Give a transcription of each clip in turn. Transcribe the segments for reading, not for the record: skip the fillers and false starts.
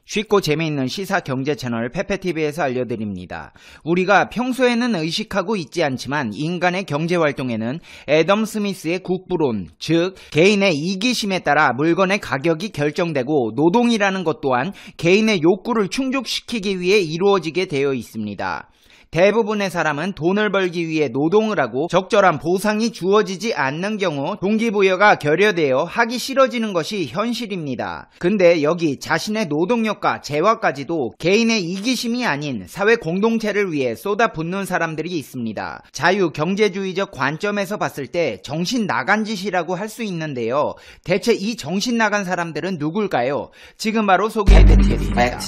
쉽고 재미있는 시사 경제 채널 페페TV에서 알려드립니다. 우리가 평소에는 의식하고 있지 않지만 인간의 경제활동에는 애덤 스미스의 국부론, 즉 개인의 이기심에 따라 물건의 가격이 결정되고 노동이라는 것 또한 개인의 욕구를 충족시키기 위해 이루어지게 되어 있습니다. 대부분의 사람은 돈을 벌기 위해 노동을 하고 적절한 보상이 주어지지 않는 경우 동기부여가 결여되어 하기 싫어지는 것이 현실입니다. 근데 여기 자신의 노동력과 재화까지도 개인의 이기심이 아닌 사회 공동체를 위해 쏟아붓는 사람들이 있습니다. 자유경제주의적 관점에서 봤을 때 정신 나간 짓이라고 할 수 있는데요. 대체 이 정신 나간 사람들은 누굴까요? 지금 바로 소개해드리겠습니다.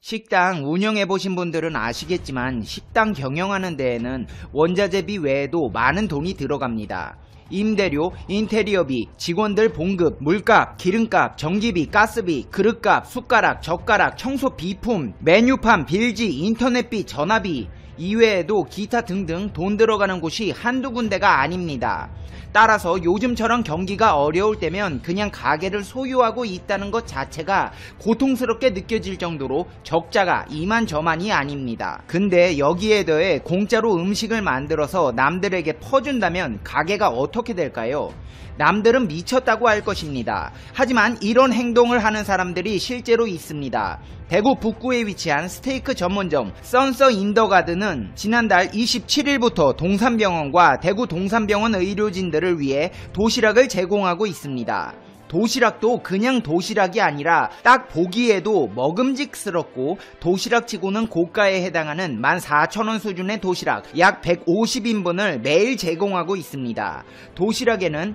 식당 운영해보신 분들은 아시겠지만 식당 경영하는 데에는 원자재비 외에도 많은 돈이 들어갑니다. 임대료, 인테리어비, 직원들 봉급, 물값, 기름값, 전기비, 가스비, 그릇값, 숟가락, 젓가락, 청소 비품, 메뉴판, 빌지, 인터넷비, 전화비 이외에도 기타 등등 돈 들어가는 곳이 한두 군데가 아닙니다. 따라서 요즘처럼 경기가 어려울 때면 그냥 가게를 소유하고 있다는 것 자체가 고통스럽게 느껴질 정도로 적자가 이만저만이 아닙니다. 근데 여기에 더해 공짜로 음식을 만들어서 남들에게 퍼준다면 가게가 어떻게 될까요? 남들은 미쳤다고 할 것입니다. 하지만 이런 행동을 하는 사람들이 실제로 있습니다. 대구 북구에 위치한 스테이크 전문점 선서 인더가든은 지난달 27일부터 동산병원과 대구 동산병원 의료진들을 위해 도시락을 제공하고 있습니다. 도시락도 그냥 도시락이 아니라 딱 보기에도 먹음직스럽고 도시락치고는 고가에 해당하는 14,000원 수준의 도시락 약 150인분을 매일 제공하고 있습니다. 도시락에는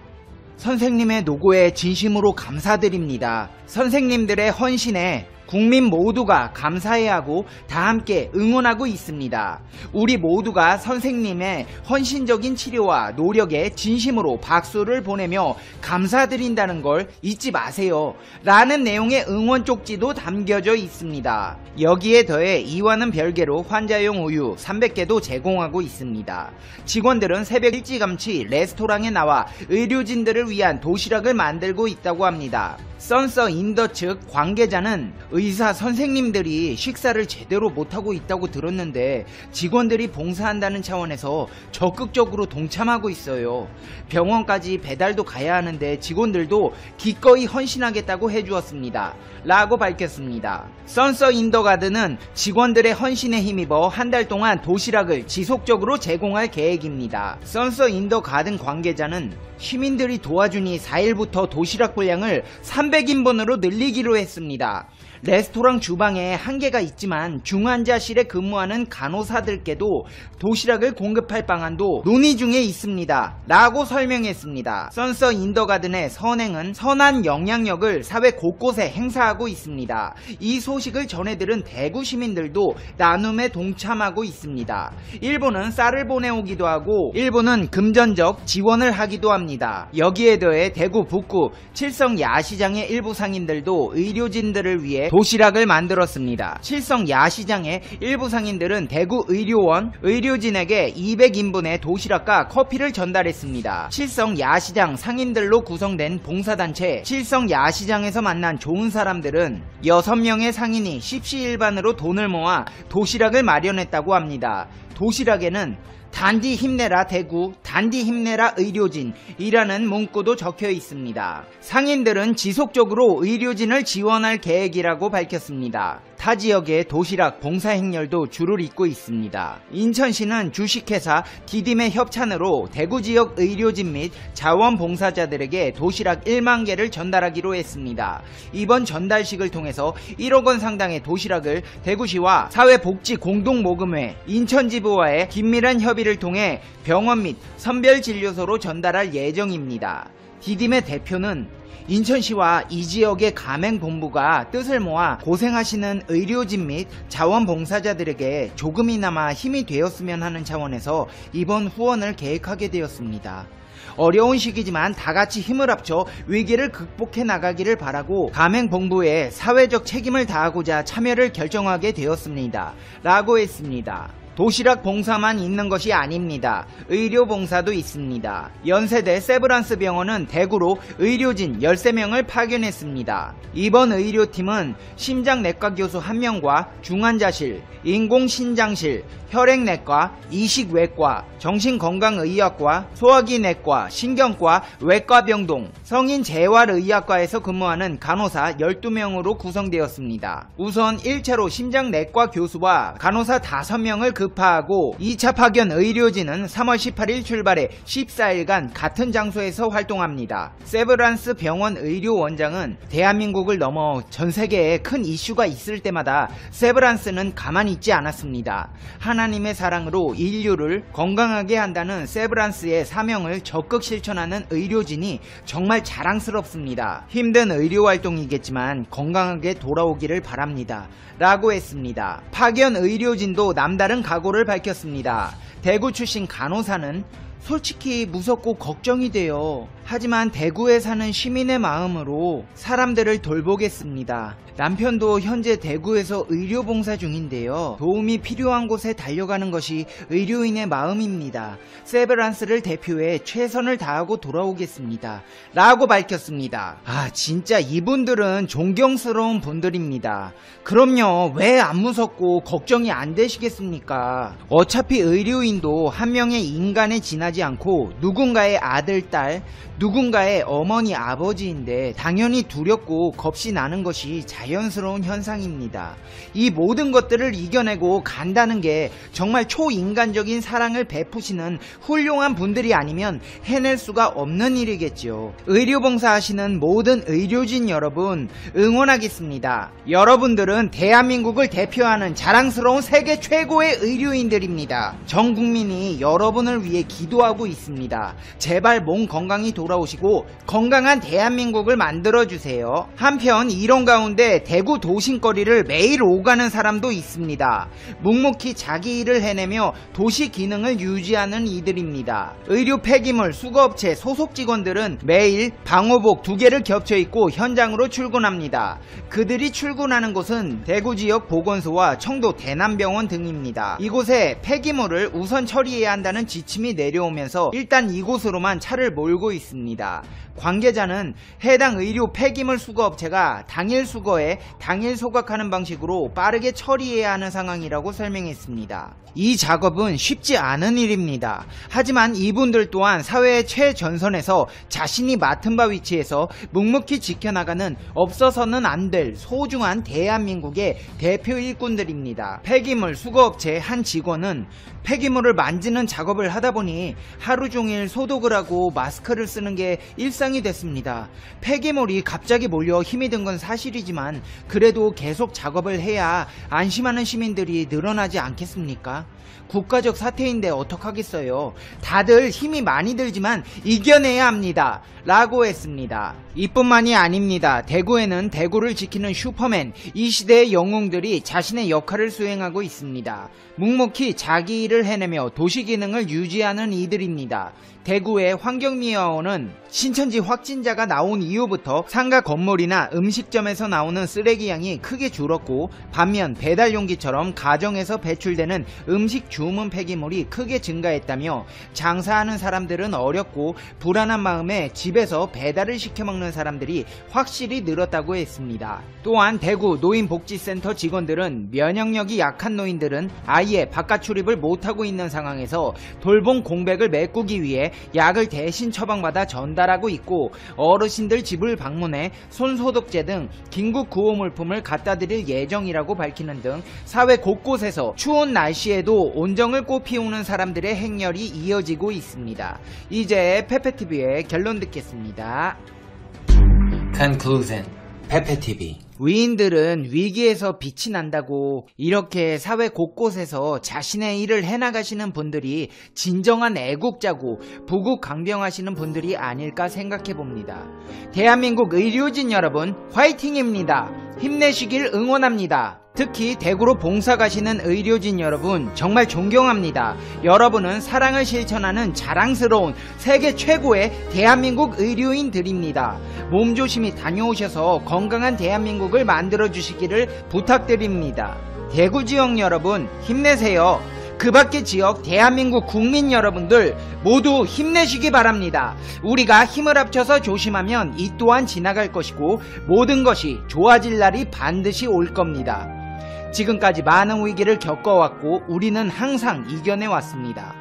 선생님의 노고에 진심으로 감사드립니다. 선생님들의 헌신에 국민 모두가 감사해야 하고 다 함께 응원하고 있습니다. 우리 모두가 선생님의 헌신적인 치료와 노력에 진심으로 박수를 보내며 감사드린다는 걸 잊지 마세요. 라는 내용의 응원 쪽지도 담겨져 있습니다. 여기에 더해 이와는 별개로 환자용 우유 300개도 제공하고 있습니다. 직원들은 새벽 일찌감치 레스토랑에 나와 의료진들을 위한 도시락을 만들고 있다고 합니다. 선서 인더 측 관계자는 의사 선생님들이 식사를 제대로 못하고 있다고 들었는데 직원들이 봉사한다는 차원에서 적극적으로 동참하고 있어요. 병원까지 배달도 가야 하는데 직원들도 기꺼이 헌신하겠다고 해주었습니다. 라고 밝혔습니다. 선서 인더가든은 직원들의 헌신에 힘입어 한 달 동안 도시락을 지속적으로 제공할 계획입니다. 선서 인더가든 관계자는 시민들이 도와주니 4일부터 도시락 분량을 300인분으로 늘리기로 했습니다. 레스토랑 주방에 한계가 있지만 중환자실에 근무하는 간호사들께도 도시락을 공급할 방안도 논의 중에 있습니다. 라고 설명했습니다. 선서 인더가든의 선행은 선한 영향력을 사회 곳곳에 행사하고 있습니다. 이 소식을 전해들은 대구 시민들도 나눔에 동참하고 있습니다. 일부는 쌀을 보내오기도 하고 일부는 금전적 지원을 하기도 합니다. 여기에 더해 대구 북구 칠성 야시장의 일부 상인들도 의료진들을 위해 도시락을 만들었습니다. 칠성 야시장의 일부 상인들은 대구 의료원 의료진에게 200인분의 도시락과 커피를 전달했습니다. 칠성 야시장 상인들로 구성된 봉사단체 칠성 야시장에서 만난 좋은 사람들은 6명의 상인이 십시일반으로 돈을 모아 도시락을 마련했다고 합니다. 도시락에는 단디 힘내라 대구, 단디 힘내라 의료진 이라는 문구도 적혀 있습니다. 상인들은 지속적으로 의료진을 지원할 계획이라고 밝혔습니다. 타 지역의 도시락 봉사 행렬도 줄을 잇고 있습니다. 인천시는 주식회사 디딤의 협찬으로 대구 지역 의료진 및 자원봉사자들에게 도시락 1만 개를 전달하기로 했습니다. 이번 전달식을 통해서 1억 원 상당의 도시락을 대구시와 사회복지공동모금회 인천지부와의 긴밀한 협의를 통해 병원 및 선별진료소로 전달할 예정입니다. 디딤의 대표는 인천시와 이 지역의 가맹본부가 뜻을 모아 고생하시는 의료진 및 자원봉사자들에게 조금이나마 힘이 되었으면 하는 차원에서 이번 후원을 계획하게 되었습니다. 어려운 시기지만 다같이 힘을 합쳐 위기를 극복해 나가기를 바라고 가맹본부에 사회적 책임을 다하고자 참여를 결정하게 되었습니다. 라고 했습니다. 도시락 봉사만 있는 것이 아닙니다. 의료 봉사도 있습니다. 연세대 세브란스 병원은 대구로 의료진 13명을 파견했습니다. 이번 의료팀은 심장내과 교수 1명과 중환자실, 인공신장실, 혈액내과, 이식외과, 정신건강의학과, 소화기내과, 신경과, 외과병동, 성인재활의학과에서 근무하는 간호사 12명으로 구성되었습니다. 우선 1차로 심장내과 교수와 간호사 5명을 급파하고 2차 파견 의료진은 3월 18일 출발해 14일간 같은 장소에서 활동합니다. 세브란스 병원 의료원장은 대한민국을 넘어 전 세계에 큰 이슈가 있을 때마다 세브란스는 가만히 있지 않았습니다. 하나님의 사랑으로 인류를 건강하게 한다는 세브란스의 사명을 적극 실천하는 의료진이 정말 자랑스럽습니다. 힘든 의료활동이겠지만 건강하게 돌아오기를 바랍니다. 라고 했습니다. 파견 의료진도 남다른 각오를 밝혔습니다. 대구 출신 간호사는 솔직히 무섭고 걱정이 돼요. 하지만 대구에 사는 시민의 마음으로 사람들을 돌보겠습니다. 남편도 현재 대구에서 의료봉사 중인데요. 도움이 필요한 곳에 달려가는 것이 의료인의 마음입니다. 세브란스를 대표해 최선을 다하고 돌아오겠습니다. 라고 밝혔습니다. 진짜 이분들은 존경스러운 분들입니다. 그럼요. 왜 안 무섭고 걱정이 안 되시겠습니까? 어차피 의료인도 한 명의 인간에 지나지 않고 누군가의 아들, 딸, 누군가의 어머니, 아버지인데 당연히 두렵고 겁이 나는 것이 자연스러운 현상입니다. 이 모든 것들을 이겨내고 간다는 게 정말 초인간적인 사랑을 베푸시는 훌륭한 분들이 아니면 해낼 수가 없는 일이겠죠. 의료봉사 하시는 모든 의료진 여러분 응원하겠습니다. 여러분들은 대한민국을 대표하는 자랑스러운 세계 최고의 의료인들입니다. 전 국민이 여러분을 위해 기도하고 있습니다. 제발 몸 건강히 돌아오시고 건강한 대한민국을 만들어주세요. 한편 이런 가운데 대구 도심거리를 매일 오가는 사람도 있습니다. 묵묵히 자기 일을 해내며 도시 기능을 유지하는 이들입니다. 의료 폐기물 수거업체 소속 직원들은 매일 방호복 2개를 겹쳐 입고 현장으로 출근합니다. 그들이 출근하는 곳은 대구 지역 보건소와 청도 대남병원 등입니다. 이곳에 폐기물을 우선 처리해야 한다는 지침이 내려오면서 일단 이곳으로만 차를 몰고 있습니다. 관계자는 해당 의료 폐기물 수거업체가 당일 수거해 당일 소각하는 방식으로 빠르게 처리해야 하는 상황이라고 설명했습니다. 이 작업은 쉽지 않은 일입니다. 하지만 이분들 또한 사회의 최전선에서 자신이 맡은 바 위치에서 묵묵히 지켜나가는 없어서는 안 될 소중한 대한민국의 대표 일꾼들입니다. 폐기물 수거업체 한 직원은 폐기물을 만지는 작업을 하다 보니 하루 종일 소독을 하고 마스크를 쓰는 게 일상이 됐습니다. 폐기물이 갑자기 몰려 힘이 든 건 사실이지만 그래도 계속 작업을 해야 안심하는 시민들이 늘어나지 않겠습니까? 국가적 사태인데 어떡하겠어요. 다들 힘이 많이 들지만 이겨내야 합니다. 라고 했습니다. 이뿐만이 아닙니다. 대구에는 대구를 지키는 슈퍼맨, 이 시대의 영웅들이 자신의 역할을 수행하고 있습니다. 묵묵히 자기 일을 해내며 도시 기능을 유지하는 이들입니다. 대구의 환경미화원은 신천지 확진자가 나온 이후부터 상가 건물이나 음식점에서 나오는 쓰레기 양이 크게 줄었고 반면 배달용기처럼 가정에서 배출되는 음식 주문 폐기물이 크게 증가했다며 장사하는 사람들은 어렵고 불안한 마음에 집에서 배달을 시켜 먹는 사람들이 확실히 늘었다고 했습니다. 또한 대구 노인복지센터 직원들은 면역력이 약한 노인들은 아예 바깥 출입을 못하고 있는 상황에서 돌봄 공백을 메꾸기 위해 약을 대신 처방받아 전달하고 있고 어르신들 집을 방문해 손소독제 등 긴급 구호물품을 갖다 드릴 예정이라고 밝히는 등 사회 곳곳에서 추운 날씨에도 온정을 꽃피우는 사람들의 행렬이 이어지고 있습니다. 이제 페페TV의 결론 듣겠습니다. Conclusion. 페페TV. 위인들은 위기에서 빛이 난다고 이렇게 사회 곳곳에서 자신의 일을 해나가시는 분들이 진정한 애국자고 부국 강병하시는 분들이 아닐까 생각해봅니다. 대한민국 의료진 여러분 화이팅입니다. 힘내시길 응원합니다. 특히 대구로 봉사 가시는 의료진 여러분 정말 존경합니다. 여러분은 사랑을 실천하는 자랑스러운 세계 최고의 대한민국 의료인들입니다. 몸조심히 다녀오셔서 건강한 대한민국을 만들어 주시기를 부탁드립니다. 대구 지역 여러분 힘내세요. 그 밖의 지역 대한민국 국민 여러분들 모두 힘내시기 바랍니다. 우리가 힘을 합쳐서 조심하면 이 또한 지나갈 것이고 모든 것이 좋아질 날이 반드시 올 겁니다. 지금까지 많은 위기를 겪어왔고 우리는 항상 이겨내왔습니다.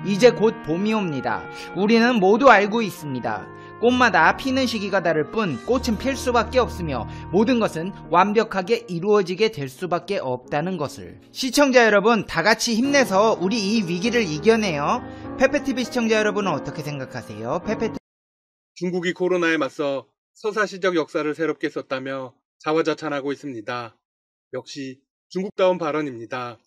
이제 곧 봄이 옵니다. 우리는 모두 알고 있습니다. 꽃마다 피는 시기가 다를 뿐 꽃은 필 수밖에 없으며 모든 것은 완벽하게 이루어지게 될 수밖에 없다는 것을. 시청자 여러분, 다 같이 힘내서 우리 이 위기를 이겨내요. 페페TV 시청자 여러분은 어떻게 생각하세요? 중국이 코로나에 맞서 서사시적 역사를 새롭게 썼다며 자화자찬하고 있습니다. 역시 중국다운 발언입니다.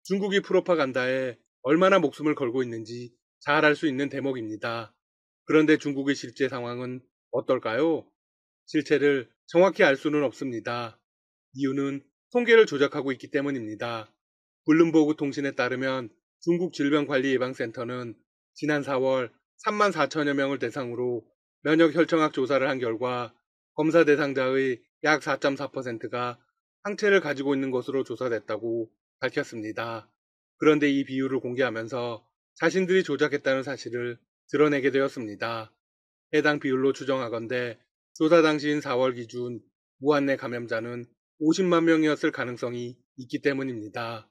중국이 프로파간다에 얼마나 목숨을 걸고 있는지 잘 알 수 있는 대목입니다. 그런데 중국의 실제 상황은 어떨까요? 실체를 정확히 알 수는 없습니다. 이유는 통계를 조작하고 있기 때문입니다. 블룸버그 통신에 따르면 중국 질병관리예방센터는 지난 4월 3만 4천여 명을 대상으로 면역 혈청학 조사를 한 결과 검사 대상자의 약 4.4%가 항체를 가지고 있는 것으로 조사됐다고 밝혔습니다. 그런데 이 비율을 공개하면서 자신들이 조작했다는 사실을 드러내게 되었습니다. 해당 비율로 추정하건대 조사 당시인 4월 기준 우한 내 감염자는 50만 명이었을 가능성이 있기 때문입니다.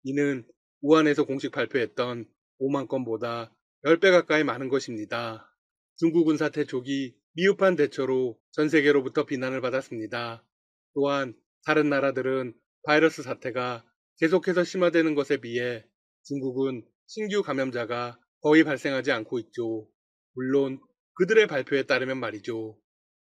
이는 우한에서 공식 발표했던 5만 건보다 10배 가까이 많은 것입니다. 중국은 사태 초기 미흡한 대처로 전 세계로부터 비난을 받았습니다. 또한 다른 나라들은 바이러스 사태가 계속해서 심화되는 것에 비해 중국은 신규 감염자가 거의 발생하지 않고 있죠. 물론 그들의 발표에 따르면 말이죠.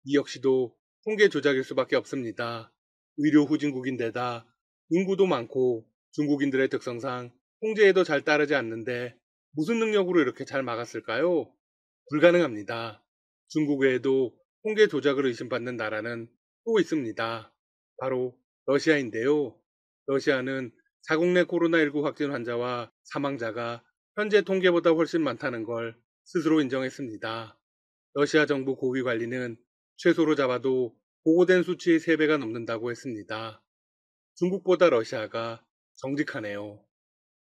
이 역시도 통계 조작일 수밖에 없습니다. 의료 후진국인데다 인구도 많고 중국인들의 특성상 통제에도 잘 따르지 않는데 무슨 능력으로 이렇게 잘 막았을까요? 불가능합니다. 중국 외에도 통계 조작을 의심받는 나라는 또 있습니다. 바로 러시아인데요. 러시아는 자국 내 코로나19 확진 환자와 사망자가 현재 통계보다 훨씬 많다는 걸 스스로 인정했습니다. 러시아 정부 고위 관리는 최소로 잡아도 보고된 수치의 3배가 넘는다고 했습니다. 중국보다 러시아가 정직하네요.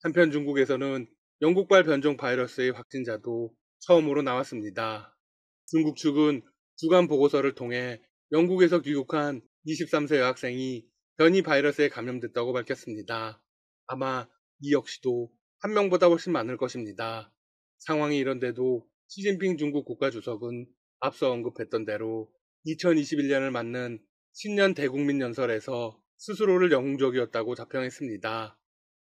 한편 중국에서는 영국발 변종 바이러스의 확진자도 처음으로 나왔습니다. 중국 측은 주간 보고서를 통해 영국에서 귀국한 23세 여학생이 변이 바이러스에 감염됐다고 밝혔습니다. 아마 이 역시도 한 명보다 훨씬 많을 것입니다. 상황이 이런데도 시진핑 중국 국가주석은 앞서 언급했던 대로 2021년을 맞는 신년 대국민 연설에서 스스로를 영웅적이었다고 자평했습니다.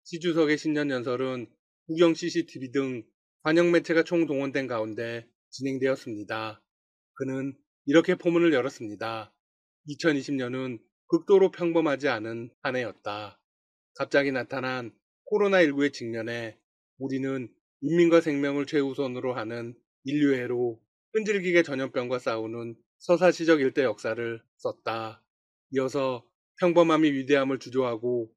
시 주석의 신년 연설은 국영 CCTV 등 관영 매체가 총동원된 가운데 진행되었습니다. 그는 이렇게 포문을 열었습니다. 2020년은 극도로 평범하지 않은 한 해였다. 갑자기 나타난 코로나19의 직면에 우리는 인민과 생명을 최우선으로 하는 인류애로 끈질기게 전염병과 싸우는 서사시적 일대 역사를 썼다. 이어서 평범함이 위대함을 주조하고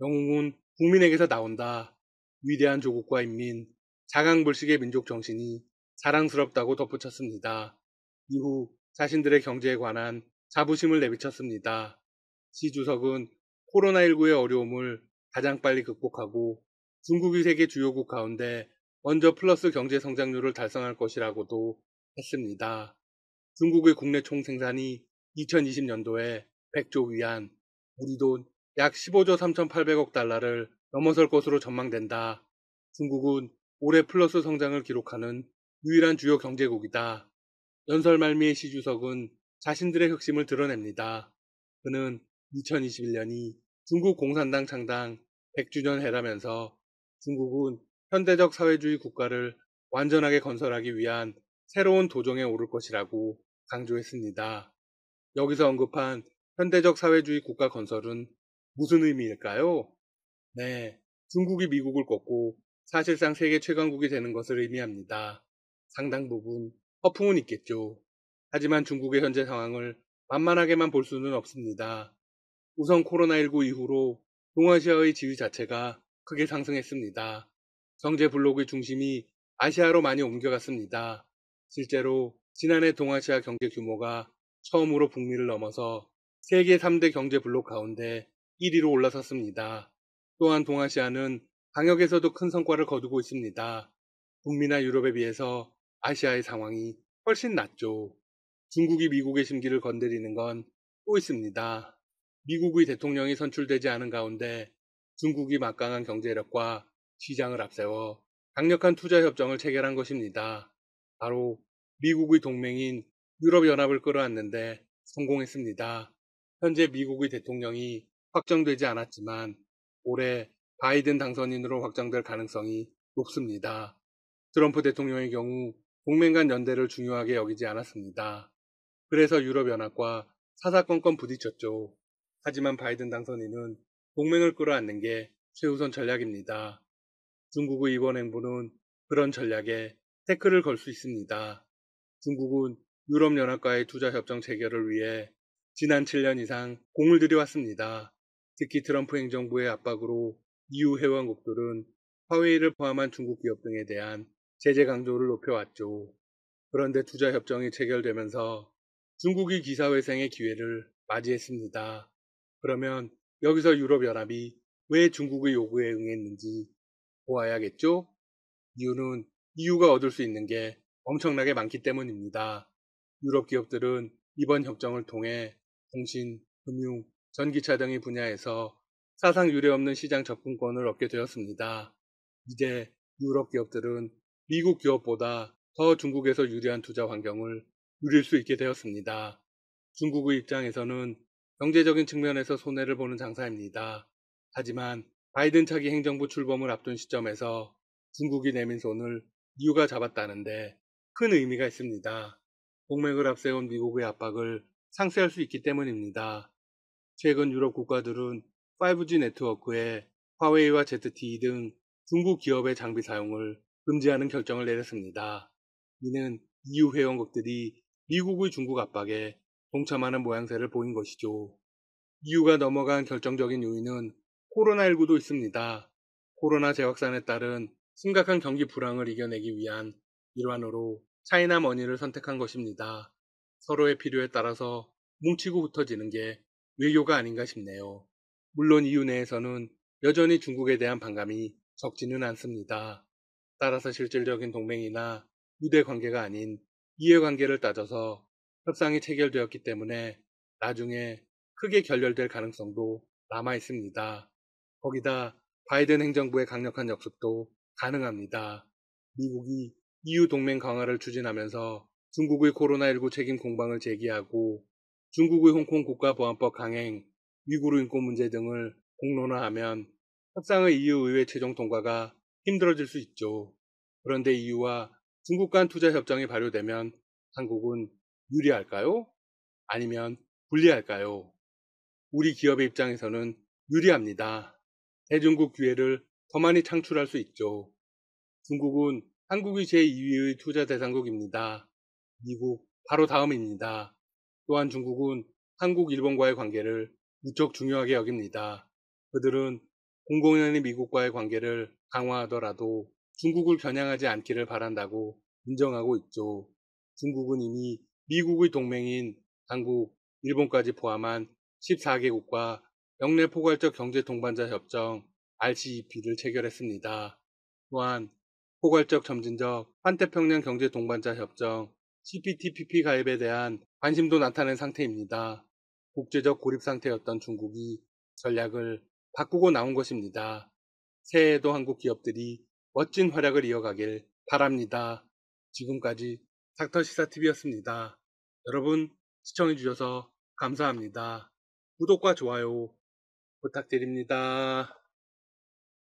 영웅은 국민에게서 나온다. 위대한 조국과 인민, 자강불식의 민족 정신이 자랑스럽다고 덧붙였습니다. 이후 자신들의 경제에 관한 자부심을 내비쳤습니다. 시 주석은 코로나19의 어려움을 가장 빨리 극복하고 중국이 세계 주요국 가운데 먼저 플러스 경제 성장률을 달성할 것이라고도 했습니다. 중국의 국내 총생산이 2020년도에 100조 위안, 우리 돈 약 15조 3,800억 달러를 넘어설 것으로 전망된다. 중국은 올해 플러스 성장을 기록하는 유일한 주요 경제국이다. 연설 말미에 시 주석은 자신들의 흑심을 드러냅니다. 그는 2021년이 중국 공산당 창당 100주년 해라면서 중국은 현대적 사회주의 국가를 완전하게 건설하기 위한 새로운 도정에 오를 것이라고 강조했습니다. 여기서 언급한 현대적 사회주의 국가 건설은 무슨 의미일까요? 네, 중국이 미국을 꺾고 사실상 세계 최강국이 되는 것을 의미합니다. 상당 부분 허풍은 있겠죠. 하지만 중국의 현재 상황을 만만하게만 볼 수는 없습니다. 우선 코로나19 이후로 동아시아의 지위 자체가 크게 상승했습니다. 경제 블록의 중심이 아시아로 많이 옮겨갔습니다. 실제로 지난해 동아시아 경제 규모가 처음으로 북미를 넘어서 세계 3대 경제 블록 가운데 1위로 올라섰습니다. 또한 동아시아는 방역에서도 큰 성과를 거두고 있습니다. 북미나 유럽에 비해서 아시아의 상황이 훨씬 낫죠. 중국이 미국의 심기를 건드리는 건 또 있습니다. 미국의 대통령이 선출되지 않은 가운데 중국이 막강한 경제력과 시장을 앞세워 강력한 투자 협정을 체결한 것입니다. 바로 미국의 동맹인 유럽연합을 끌어안는데 성공했습니다. 현재 미국의 대통령이 확정되지 않았지만 올해 바이든 당선인으로 확정될 가능성이 높습니다. 트럼프 대통령의 경우 동맹 간 연대를 중요하게 여기지 않았습니다. 그래서 유럽연합과 사사건건 부딪혔죠. 하지만 바이든 당선인은 동맹을 끌어안는 게 최우선 전략입니다. 중국의 이번 행보는 그런 전략에 태클을 걸 수 있습니다. 중국은 유럽연합과의 투자협정 체결을 위해 지난 7년 이상 공을 들여왔습니다. 특히 트럼프 행정부의 압박으로 EU 회원국들은 화웨이를 포함한 중국 기업 등에 대한 제재 강도를 높여왔죠. 그런데 투자협정이 체결되면서 중국이 기사회생의 기회를 맞이했습니다. 그러면 여기서 유럽연합이 왜 중국의 요구에 응했는지 보아야겠죠? 이유는 EU가 얻을 수 있는 게 엄청나게 많기 때문입니다. 유럽 기업들은 이번 협정을 통해 통신, 금융, 전기차 등의 분야에서 사상 유례없는 시장 접근권을 얻게 되었습니다. 이제 유럽 기업들은 미국 기업보다 더 중국에서 유리한 투자 환경을 누릴 수 있게 되었습니다. 중국의 입장에서는 경제적인 측면에서 손해를 보는 장사입니다. 하지만 바이든 차기 행정부 출범을 앞둔 시점에서 중국이 내민 손을 EU가 잡았다는데 큰 의미가 있습니다. 동맹을 앞세운 미국의 압박을 상쇄할 수 있기 때문입니다. 최근 유럽 국가들은 5G 네트워크에 화웨이와 ZTE 등 중국 기업의 장비 사용을 금지하는 결정을 내렸습니다. 이는 EU 회원국들이 미국의 중국 압박에 동참하는 모양새를 보인 것이죠. EU가 넘어간 결정적인 요인은 코로나19도 있습니다. 코로나 재확산에 따른 심각한 경기 불황을 이겨내기 위한 일환으로 차이나 머니를 선택한 것입니다. 서로의 필요에 따라서 뭉치고 흩어지는 게 외교가 아닌가 싶네요. 물론 EU 내에서는 여전히 중국에 대한 반감이 적지는 않습니다. 따라서 실질적인 동맹이나 유대 관계가 아닌 이해관계를 따져서 협상이 체결되었기 때문에 나중에 크게 결렬될 가능성도 남아 있습니다. 거기다 바이든 행정부의 강력한 역습도 가능합니다. 미국이 EU 동맹 강화를 추진하면서 중국의 코로나19 책임 공방을 제기하고 중국의 홍콩 국가보안법 강행, 위구르 인권 문제 등을 공론화하면 협상의 EU 의회 최종 통과가 힘들어질 수 있죠. 그런데 EU와 중국 간 투자 협정이 발효되면 한국은 유리할까요? 아니면 불리할까요? 우리 기업의 입장에서는 유리합니다. 대중국 기회를 더 많이 창출할 수 있죠. 중국은 한국이 제2위의 투자 대상국입니다. 미국 바로 다음입니다. 또한 중국은 한국, 일본과의 관계를 무척 중요하게 여깁니다. 그들은 공공연히 미국과의 관계를 강화하더라도 중국을 겨냥하지 않기를 바란다고 인정하고 있죠. 중국은 이미 미국의 동맹인 한국, 일본까지 포함한 14개국과 영내 포괄적 경제 동반자 협정 RCEP를 체결했습니다. 또한 포괄적 점진적 환태평양 경제 동반자 협정 CPTPP 가입에 대한 관심도 나타낸 상태입니다. 국제적 고립 상태였던 중국이 전략을 바꾸고 나온 것입니다. 새해에도 한국 기업들이 멋진 활약을 이어가길 바랍니다. 지금까지 닥터시사TV였습니다. 여러분 시청해주셔서 감사합니다. 구독과 좋아요 부탁드립니다.